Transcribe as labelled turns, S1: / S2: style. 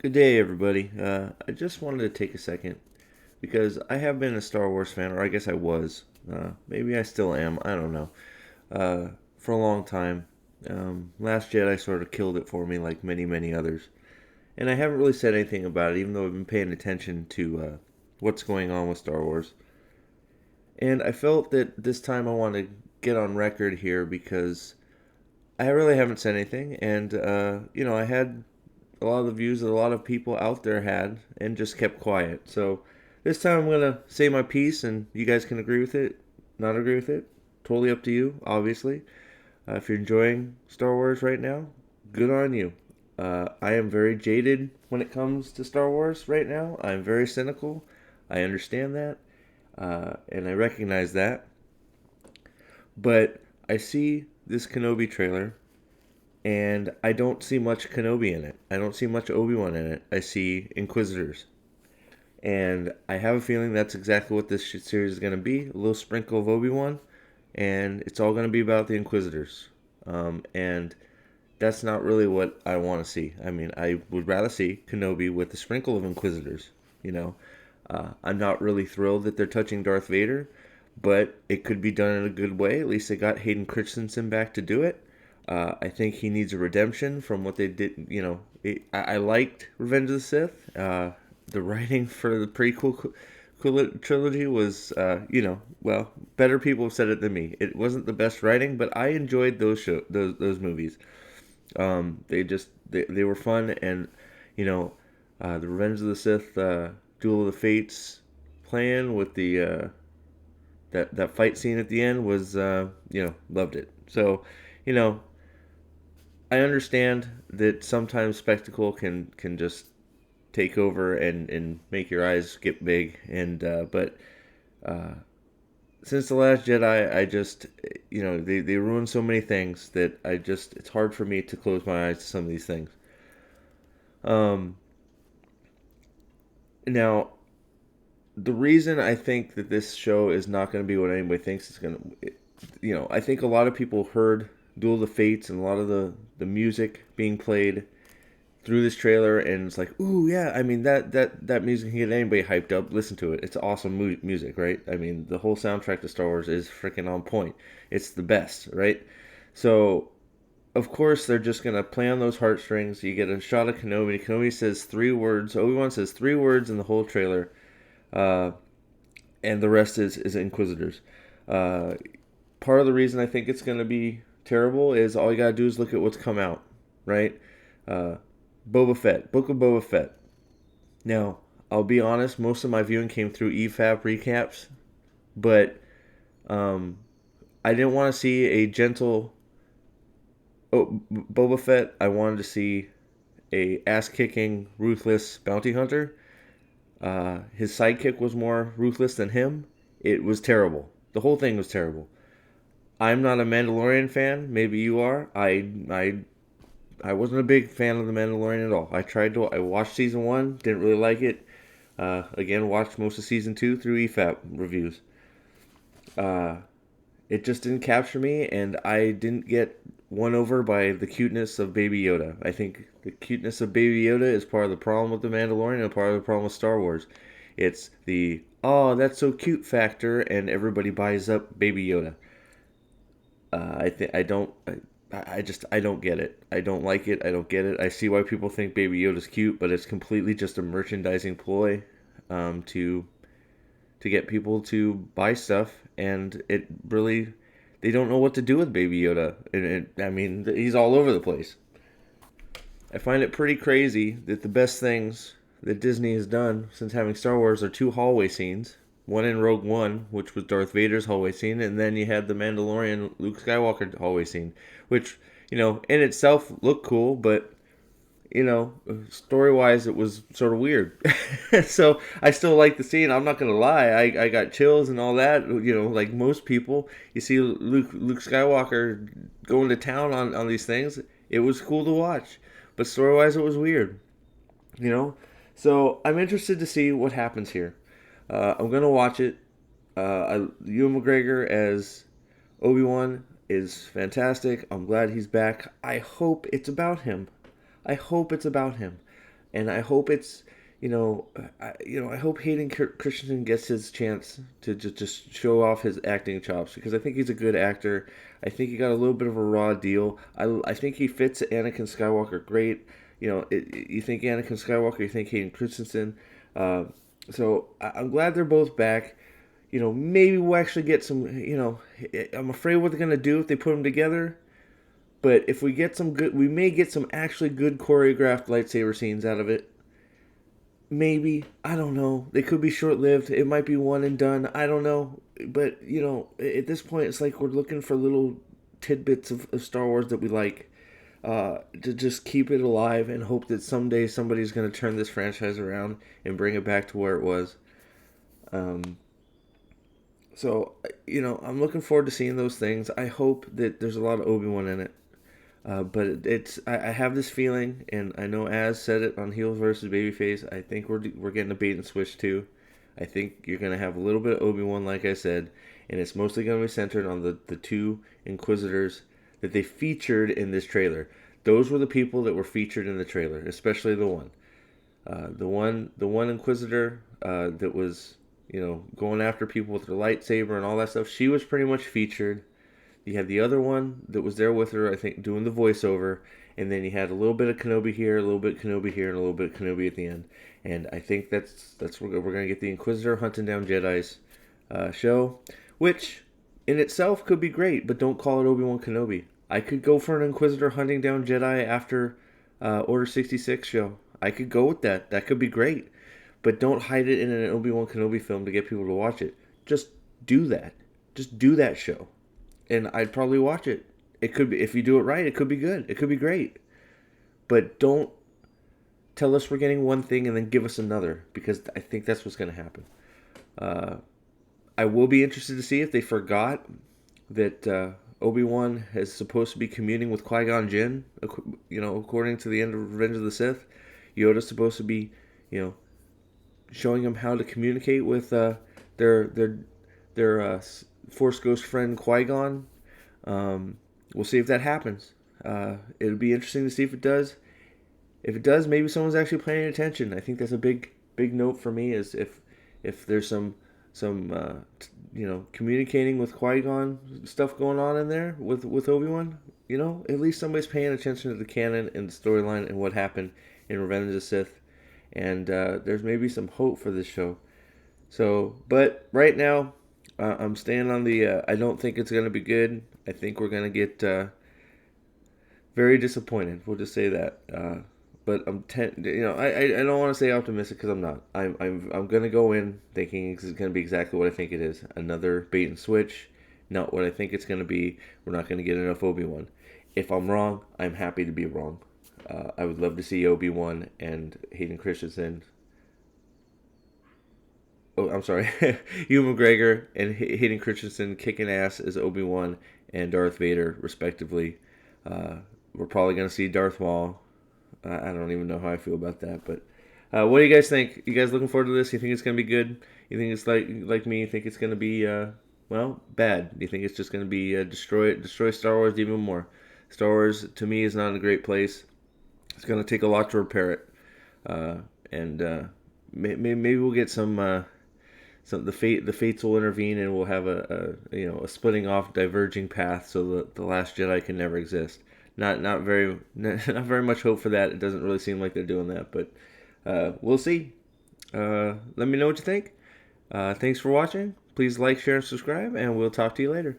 S1: Good day, everybody. I just wanted to take a second because I have been a Star Wars fan, or I guess I was. Maybe I still am. I don't know. For a long time. Last Jedi sort of killed it for me, like many, many others. And I haven't really said anything about it, even though I've been paying attention to what's going on with Star Wars. And I felt that this time I want to get on record here because I really haven't said anything, and I had a lot of the views that a lot of people out there had and just kept quiet. So this time I'm going to say my piece and you guys can agree with it, not agree with it. Totally up to you, obviously. If you're enjoying Star Wars right now, good on you. I am very jaded when it comes to Star Wars right now. I'm very cynical. I understand that. And I recognize that. But I see this Kenobi trailer and I don't see much Kenobi in it. I don't see much Obi-Wan in it. I see Inquisitors. And I have a feeling that's exactly what this series is going to be. A little sprinkle of Obi-Wan, and it's all going to be about the Inquisitors. And that's not really what I want to see. I mean, I would rather see Kenobi with a sprinkle of Inquisitors. You know, I'm not really thrilled that they're touching Darth Vader, but it could be done in a good way. At least they got Hayden Christensen back to do it. I think he needs a redemption from what they did. I liked Revenge of the Sith. The writing for the prequel trilogy was, well, better people have said it than me. It wasn't the best writing, but I enjoyed those movies. They were fun, and you know, the Revenge of the Sith, Duel of the Fates plan with the that fight scene at the end was, loved it. So, you know, I understand that sometimes spectacle can just take over and make your eyes get big. And but since the Last Jedi, I just they ruined so many things that it's hard for me to close my eyes to some of these things. Um, Now the reason I think that this show is not going to be what anybody thinks it's going to, I think a lot of people heard Duel of the Fates and a lot of the music being played through this trailer, and it's like, ooh, yeah. I mean, that music can get anybody hyped up. Listen to it; it's awesome music, right? I mean, the whole soundtrack to Star Wars is freaking on point. It's the best, right? So, of course, they're just gonna play on those heartstrings. You get a shot of Kenobi. Kenobi says three words. Obi-Wan says three words in the whole trailer, uh, and the rest is Inquisitors. Uh, Part of the reason I think it's gonna be terrible is all you gotta do is look at what's come out, right? Uh, Boba Fett, Book of Boba Fett. Now, I'll be honest, most of my viewing came through EFAP recaps, but um, I didn't want to see a gentle Boba Fett. I wanted to see a ass-kicking, ruthless bounty hunter. His sidekick was more ruthless than him. It was terrible. The whole thing was terrible. I'm not a Mandalorian fan. Maybe you are. I wasn't a big fan of the Mandalorian at all. I watched season one, didn't really like it. Again, watched most of season two through EFAP reviews. Uh, it just didn't capture me, and I didn't get won over by the cuteness of Baby Yoda. I think the cuteness of Baby Yoda is part of the problem with the Mandalorian and part of the problem with Star Wars. It's the oh that's so cute factor, and everybody buys up Baby Yoda. I think I don't. I don't get it. I don't like it. I don't get it. I see why people think Baby Yoda's cute, but it's completely just a merchandising ploy to get people to buy stuff, and it really they don't know what to do with Baby Yoda. I mean, he's all over the place. I find it pretty crazy that the best things that Disney has done since having Star Wars are two hallway scenes. One in Rogue One, which was Darth Vader's hallway scene, and then you had the Mandalorian Luke Skywalker hallway scene, which, in itself looked cool, but, story wise, it was sort of weird. So I still like the scene. I'm not going to lie. I got chills and all that. Like most people, you see Luke Skywalker going to town on these things. It was cool to watch. But story wise, it was weird. You know? So I'm interested to see what happens here. I'm gonna watch it. Ewan McGregor as Obi-Wan is fantastic. I'm glad he's back. I hope it's about him. I hope it's about him. and I hope it's I hope Hayden Christensen gets his chance to just show off his acting chops, because I think he's a good actor. I think he got a little bit of a raw deal. I think he fits Anakin Skywalker great. You think Anakin Skywalker, you think Hayden Christensen. Uh, I'm glad they're both back. Maybe we'll actually get some. I'm afraid what they're gonna do if they put them together. But if we get some good, we may get some actually good choreographed lightsaber scenes out of it. Maybe, I don't know. They could be short lived. It might be one and done. I don't know. But at this point, it's like we're looking for little tidbits of Star Wars that we like, to just keep it alive and hope that someday somebody's going to turn this franchise around and bring it back to where it was. Um, I'm looking forward to seeing those things. I hope that there's a lot of Obi-Wan in it. But I have this feeling, and I know Az said it on Heels versus Babyface. I think we're getting a bait and switch too. I think you're gonna have a little bit of Obi-Wan, like I said, and it's mostly gonna be centered on the two Inquisitors that they featured in this trailer. Those were the people that were featured in the trailer, especially the one Inquisitor that was going after people with her lightsaber and all that stuff. She was pretty much featured. You had the other one that was there with her, I think, doing the voiceover, and then you had a little bit of Kenobi here, a little bit of Kenobi here, and a little bit of Kenobi at the end. And I think that's where we're gonna get the Inquisitor hunting down Jedi's show, which in itself could be great, but don't call it Obi-Wan Kenobi. I could go for an Inquisitor hunting down Jedi after Order 66 show. I could go with that. That could be great, but don't hide it in an Obi-Wan Kenobi film to get people to watch it. Just do that. Just do that show, and I'd probably watch it. It could be, if you do it right, it could be good. It could be great. But don't tell us we're getting one thing and then give us another, because I think that's what's going to happen. Uh, I will be interested to see if they forgot that Obi-Wan is supposed to be communing with Qui-Gon Jinn, according to the end of Revenge of the Sith. Yoda's supposed to be, showing him how to communicate with their Force Ghost friend Qui-Gon. We'll see if that happens. It'll be interesting to see if it does. If it does, maybe someone's actually paying attention. I think that's a big note for me, is if there's some communicating with Qui-Gon stuff going on in there with Obi-Wan. At least somebody's paying attention to the canon and the storyline and what happened in Revenge of the Sith. And there's maybe some hope for this show. So, but right now, I'm staying on the. I don't think it's going to be good. I think we're going to get very disappointed. We'll just say that. But I don't want to say optimistic, because I'm not. I'm going to go in thinking it's going to be exactly what I think it is. Another bait and switch. Not what I think it's going to be. We're not going to get enough Obi-Wan. If I'm wrong, I'm happy to be wrong. I would love to see Obi-Wan and Hayden Christensen. Oh, I'm sorry. Ewan McGregor and Hayden Christensen kicking ass as Obi-Wan and Darth Vader, respectively. We're probably going to see Darth Maul. I don't even know how I feel about that. But what do you guys think? You guys looking forward to this? You think it's going to be good? You think it's like me? You think it's going to be, bad? You think it's just going to be destroy Star Wars even more? Star Wars, to me, is not in a great place. It's going to take a lot to repair it. And maybe we'll get some the fates will intervene, and we'll have a splitting off, diverging path, so the Last Jedi can never exist. Not very much hope for that. It doesn't really seem like they're doing that, but we'll see. Let me know what you think. Thanks for watching. Please like, share, and subscribe, and we'll talk to you later.